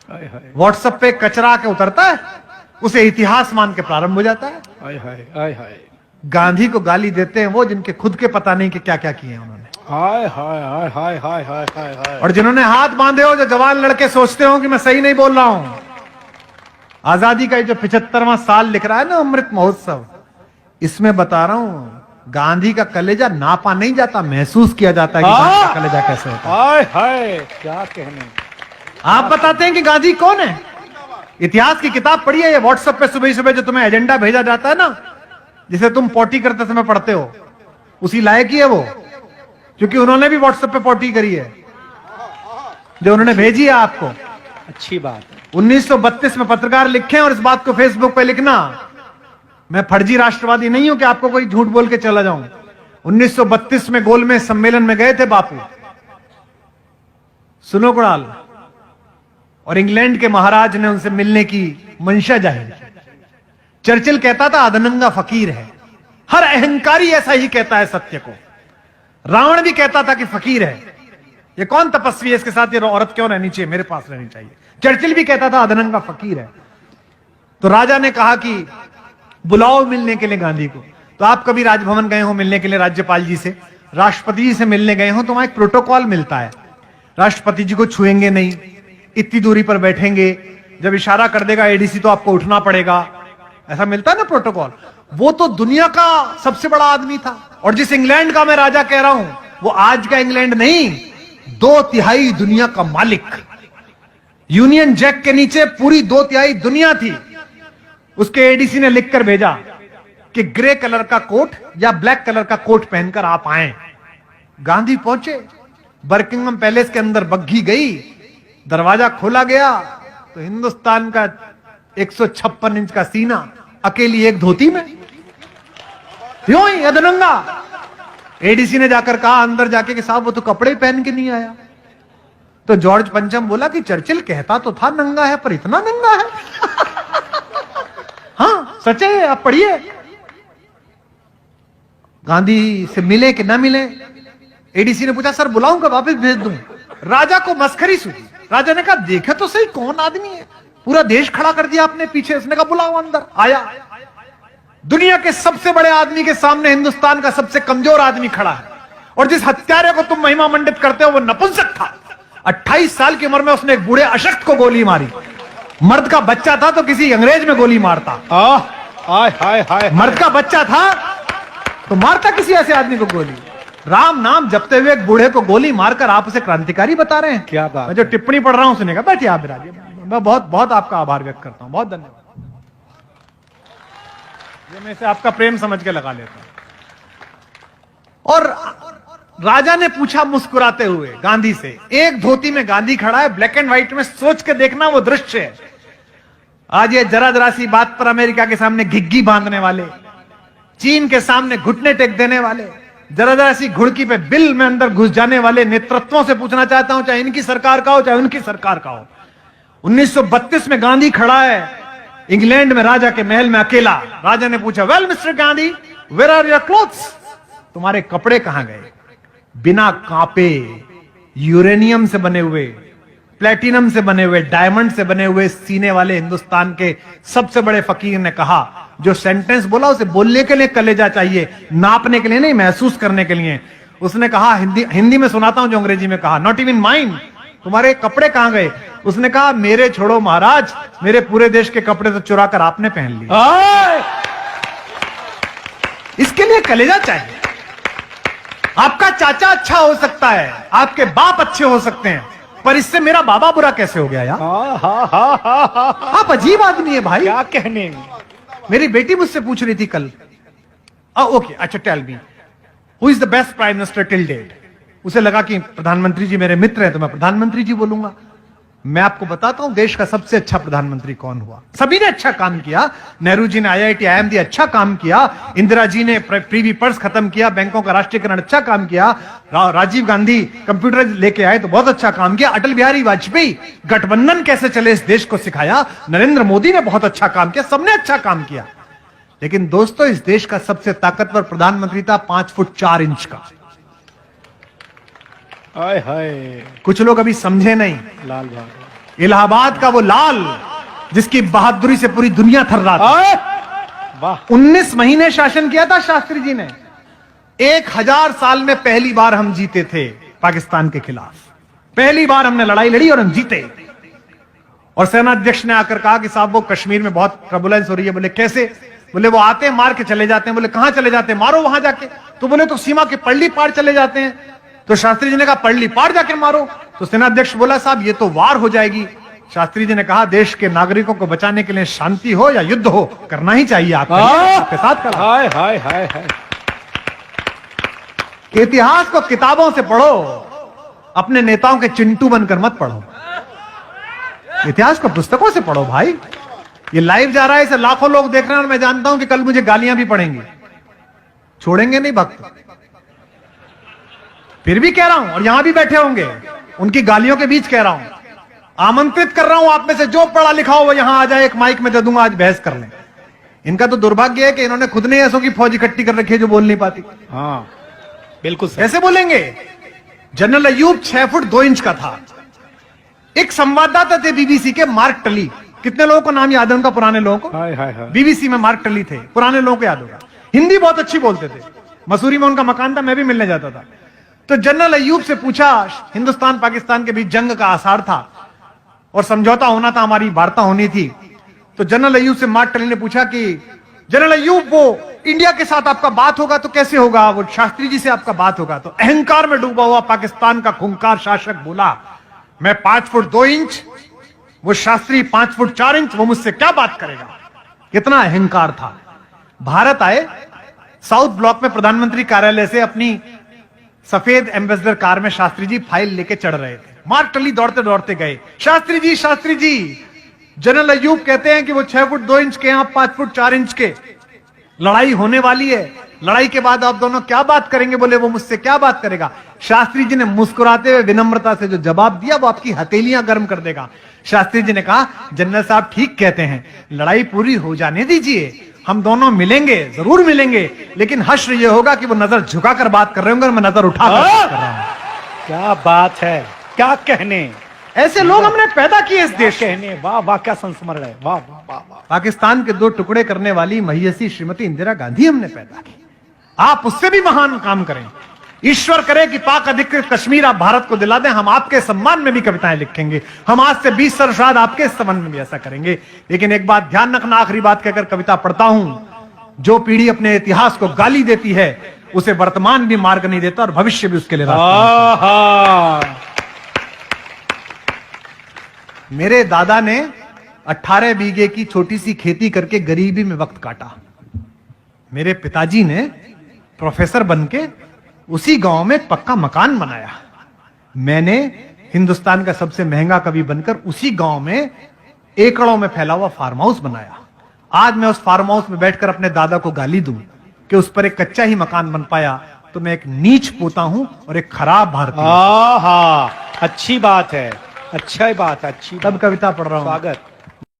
WhatsApp पे कचरा के उतरता है, उसे इतिहास मान के प्रारंभ हो जाता है। गांधी को गाली देते हैं वो जिनके खुद के पता नहीं कि क्या क्या किए हैं उन्होंने। और जिन्होंने हाथ बांधे हो, जो जवान लड़के सोचते हो कि मैं सही नहीं बोल रहा हूं। आजादी का जो 75वां साल लिख रहा है ना, अमृत महोत्सव, इसमें बता रहा हूं गांधी का कलेजा नापा नहीं जाता, महसूस किया जाता है कि गांधी का कलेजा कैसे होता है। क्या कहने। आप बताते हैं कि गांधी कौन है? इतिहास की किताब पढ़ी है। ये व्हाट्सएप पे सुबह सुबह जो तुम्हें एजेंडा भेजा जाता है ना, जिसे तुम पोटी करते समय पढ़ते हो, उसी लायक ही है वो, क्योंकि उन्होंने भी व्हाट्सएप पे पोटी करी है जो उन्होंने भेजी है आपको। अच्छी बात है। 1932 में पत्रकार लिखे और इस बात को फेसबुक पे लिखना, मैं फर्जी राष्ट्रवादी नहीं हूं कि आपको कोई झूठ बोल के चला जाऊं। 1932 में गोलमेज सम्मेलन में गए थे बापू, सुनो कुणाल, और इंग्लैंड के महाराज ने उनसे मिलने की मंशा जाहिर की। चर्चिल कहता था अधनंगा फकीर है, हर अहंकारी ऐसा ही कहता है सत्य को। रावण भी कहता था कि फकीर है, ये कौन तपस्वी है, इसके साथ ये औरत क्यों रहनी चाहिए, मेरे पास रहनी चाहिए। चर्चिल भी कहता था अधनंगा फकीर है। तो राजा ने कहा कि बुलाओ मिलने के लिए गांधी को। तो आप कभी राजभवन गए हो मिलने के लिए राज्यपाल जी से, राष्ट्रपति जी से मिलने गए हो, तो वहां एक प्रोटोकॉल मिलता है। राष्ट्रपति जी को छुएंगे नहीं, इतनी दूरी पर बैठेंगे, जब इशारा कर देगा एडीसी तो आपको उठना पड़ेगा, ऐसा मिलता है ना प्रोटोकॉल। वो तो दुनिया का सबसे बड़ा आदमी था। और जिस इंग्लैंड का मैं राजा कह रहा हूं, वो आज का इंग्लैंड नहीं, 2/3 दुनिया का मालिक। यूनियन जैक के नीचे पूरी 2/3 दुनिया थी। उसके एडीसी ने लिखकर भेजा कि ग्रे कलर का कोट या ब्लैक कलर का कोट पहनकर आप आए। गांधी पहुंचे, बर्किंघम पैलेस के अंदर बग्घी गई, दरवाजा खोला गया तो हिंदुस्तान का 156 इंच का सीना अकेली एक धोती में, यूं ही अधनंगा। एडीसी ने जाकर कहा अंदर जाके कि साहब वो तो कपड़े पहन के नहीं आया। तो जॉर्ज पंचम बोला कि चर्चिल कहता तो था नंगा है, पर इतना नंगा है। हाँ सच है, आप पढ़िए। गांधी से मिले कि ना मिले, एडीसी ने पूछा सर बुलाऊं का वापस भेज दूं। राजा को मस्खरी सूझी। राजा ने कहा देखे तो सही कौन आदमी है, पूरा देश खड़ा कर दिया आपने पीछे। उसने कहा बुलाओ अंदर। आया, दुनिया के सबसे बड़े आदमी के सामने हिंदुस्तान का सबसे कमजोर आदमी खड़ा है। और जिस हत्यारे को तुम महिमा मंडित करते हो वो नपुंसक था। 28 साल की उम्र में उसने एक बूढ़े अशक्त को गोली मारी। मर्द का बच्चा था तो किसी अंग्रेज में गोली मारता। मर्द का बच्चा था तो मारता किसी ऐसे आदमी को गोली। राम नाम जपते हुए एक बूढ़े को गोली मारकर आप उसे क्रांतिकारी बता रहे हैं। क्या बात। मैं जो टिप्पणी पढ़ रहा हूं सुनेगा, बैठिए आप विराजिए। मैं बहुत बहुत आपका आभार व्यक्त करता हूं, बहुत धन्यवाद। ये मैं इसे आपका प्रेम समझ के लगा लेता हूं। और राजा ने पूछा मुस्कुराते हुए गांधी से, एक धोती में गांधी खड़ा है, ब्लैक एंड व्हाइट में, सोच के देखना वो दृश्य है। आज ये जरा जरा सी बात पर अमेरिका के सामने घिग्गी बांधने वाले, चीन के सामने घुटने टेक देने वाले, जरा जरा सी घुड़की पे बिल में अंदर घुस जाने वाले नेतृत्वों से पूछना चाहता हूं, चाहे इनकी सरकार का हो चाहे उनकी सरकार का हो। 1932 में गांधी खड़ा है इंग्लैंड में राजा के महल में अकेला। राजा ने पूछा well mister Gandhi, where are your clothes, तुम्हारे कपड़े कहां गए? बिना कांपे, यूरेनियम से बने हुए, प्लेटिनम से बने हुए, डायमंड से बने हुए सीने वाले हिंदुस्तान के सबसे बड़े फकीर ने कहा, जो सेंटेंस बोला उसे बोलने के लिए कलेजा चाहिए, नापने के लिए नहीं, महसूस करने के लिए। उसने कहा, हिंदी में सुनाता हूं जो अंग्रेजी में कहा, नॉट इवन माइंड, तुम्हारे कपड़े कहां गए? उसने कहा मेरे छोड़ो महाराज, मेरे पूरे देश के कपड़े तो चुरा कर आपने पहन लिए। इसके लिए कलेजा चाहिए। आपका चाचा अच्छा हो सकता है, आपके बाप अच्छे हो सकते हैं, पर इससे मेरा बाबा बुरा कैसे हो गया यार? आप अजीब आदमी है भाई। क्या कहने। मेरी बेटी मुझसे पूछ रही थी कल, ओके अच्छा tell me who is the best prime minister till date. उसे लगा कि प्रधानमंत्री जी मेरे मित्र हैं तो मैं प्रधानमंत्री जी बोलूंगा। मैं आपको बताता हूं देश का सबसे अच्छा प्रधानमंत्री कौन हुआ। सभी ने अच्छा काम किया। नेहरू जी ने IIT IIMD अच्छा काम किया, इंदिरा जी ने प्रीवी पर्स खत्म किया, बैंकों का राष्ट्रीयकरण अच्छा काम किया, राजीव गांधी कंप्यूटर लेके आए तो बहुत अच्छा काम किया, अटल बिहारी वाजपेयी गठबंधन कैसे चले इस देश को सिखाया, नरेंद्र मोदी ने बहुत अच्छा काम किया, सबने अच्छा काम किया। लेकिन दोस्तों इस देश का सबसे ताकतवर प्रधानमंत्री था 5 फुट 4 इंच का। हाय हाय, कुछ लोग अभी समझे नहीं। लाल भाग इलाहाबाद का वो लाल जिसकी बहादुरी से पूरी दुनिया थर्राती। वाह 19 महीने शासन किया था शास्त्री जी ने। 1000 साल में पहली बार हम जीते थे पाकिस्तान के खिलाफ। पहली बार हमने लड़ाई लड़ी और हम जीते। और सेनाध्यक्ष ने आकर कहा कि साहब वो कश्मीर में बहुत टर्बुलेंस हो रही है। बोले कैसे? बोले वो आते हैं मार के चले जाते हैं। बोले कहां चले जाते हैं? मारो वहां जाके। तो बोले तो सीमा के पल्ली पार चले जाते हैं। तो शास्त्री जी ने कहा पल्ली पार जाके मारो। तो सेनाध्यक्ष बोला साहब ये तो वार हो जाएगी। शास्त्री जी ने कहा देश के नागरिकों को बचाने के लिए शांति हो या युद्ध हो करना ही चाहिए। आपके साथ खड़ा। हाय हाय हाय हाय। इतिहास को किताबों से पढ़ो, अपने नेताओं के चिंटू बनकर मत पढ़ो। इतिहास को पुस्तकों से पढ़ो भाई। ये लाइव जा रहा है, इसे लाखों लोग देख रहे हैं और मैं जानता हूं कि कल मुझे गालियां भी पड़ेंगी। छोड़ेंगे नहीं भक्त। फिर भी कह रहा हूं और यहां भी बैठे होंगे, उनकी गालियों के बीच कह रहा हूं, आमंत्रित कर रहा हूं आप में से जो पढ़ा लिखा हो वो यहां आ जाए। एक माइक में दे दूंगा, आज बहस कर लें। इनका तो दुर्भाग्य है कि इन्होंने खुद ने ऐसों की फौज इकट्ठी कर रखी है जो बोल नहीं पाती। हाँ बिल्कुल सही। कैसे बोलेंगे? जनरल अयूब 6 फुट 2 इंच का था। एक संवाददाता थे बीबीसी के, मार्क टली। कितने लोगों को नाम याद है उनका? पुराने लोगों को। हाय हाय हाय। बीबीसी में मार्क टली थे, पुराने लोगों को याद होगा। हिंदी बहुत अच्छी बोलते थे। मसूरी में उनका मकान था, मैं भी मिलने जाता था। तो जनरल अयूब से पूछा, हिंदुस्तान पाकिस्तान के बीच जंग का आसार था और समझौता होना था, हमारी वार्ता होनी थी। तो जनरल अयूब से मार्क टली ने पूछा कि जनरल अयूब वो इंडिया के साथ आपका बात होगा तो कैसे होगा? वो शास्त्री जी से आपका बात होगा। तो अहंकार में डूबा हुआ पाकिस्तान का खूंखार शासक बोला मैं 5 फुट 2 इंच, वो शास्त्री 5 फुट 4 इंच, वो मुझसे क्या बात करेगा? कितना अहंकार था। भारत आए, साउथ ब्लॉक में प्रधानमंत्री कार्यालय से अपनी सफेद एम्बेसडर कार में शास्त्री जी फाइल लेके चढ़ रहे थे। मार्क टली दौड़ते दौड़ते गए, शास्त्री जी जनरल अयूब कहते हैं कि वो 6 फुट 2 इंच के, आप 5 फुट 4 इंच के। लड़ाई होने वाली है, लड़ाई के बाद आप दोनों क्या बात करेंगे? बोले वो मुझसे क्या बात करेगा? शास्त्री जी ने मुस्कुराते हुए विनम्रता से जो जवाब दिया वो आपकी हथेलियां गर्म कर देगा। शास्त्री जी ने कहा जनरल साहब ठीक कहते हैं, लड़ाई पूरी हो जाने दीजिए, हम दोनों मिलेंगे, जरूर मिलेंगे, लेकिन हश्र ये होगा कि वो नजर झुकाकर बात कर रहे होंगे और मैं नजर उठाकर बात कर रहा हूं। क्या बात है, क्या कहने। ऐसे लोग हमने पैदा किए इस देश कहने। वाह वाह क्या संस्मरण है। वाह वाह वाह वाह। पाकिस्तान के 2 टुकड़े करने वाली महियसी श्रीमती इंदिरा गांधी हमने पैदा की। आप उससे भी महान काम करें। ईश्वर करे कि पाक अधिकृत कश्मीर आप भारत को दिला दें। हम आपके सम्मान में भी कविताएं लिखेंगे। हम आज से 20 वर्ष बाद आपके संबंध में भी ऐसा करेंगे। लेकिन एक बात ध्यान रखना, आखिरी बात कहकर कविता पढ़ता हूं, जो पीढ़ी अपने इतिहास को गाली देती है उसे वर्तमान भी मार्ग नहीं देता और भविष्य भी उसके लिए रास्ता। मेरे दादा ने 18 बीघे की छोटी सी खेती करके गरीबी में वक्त काटा। मेरे पिताजी ने प्रोफेसर बनके उसी गांव में एक पक्का मकान बनाया। मैंने हिंदुस्तान का सबसे महंगा कवि बनकर उसी गांव में एकड़ों में फैला हुआ फार्म हाउस बनाया। आज मैं उस फार्म हाउस में बैठकर अपने दादा को गाली दूं कि उस पर एक कच्चा ही मकान बन पाया तो मैं एक नीच पोता हूं और एक खराब भारतीय। अच्छी बात है, अच्छा बात है, अच्छी। तब कविता पढ़ रहा हूं। स्वागत।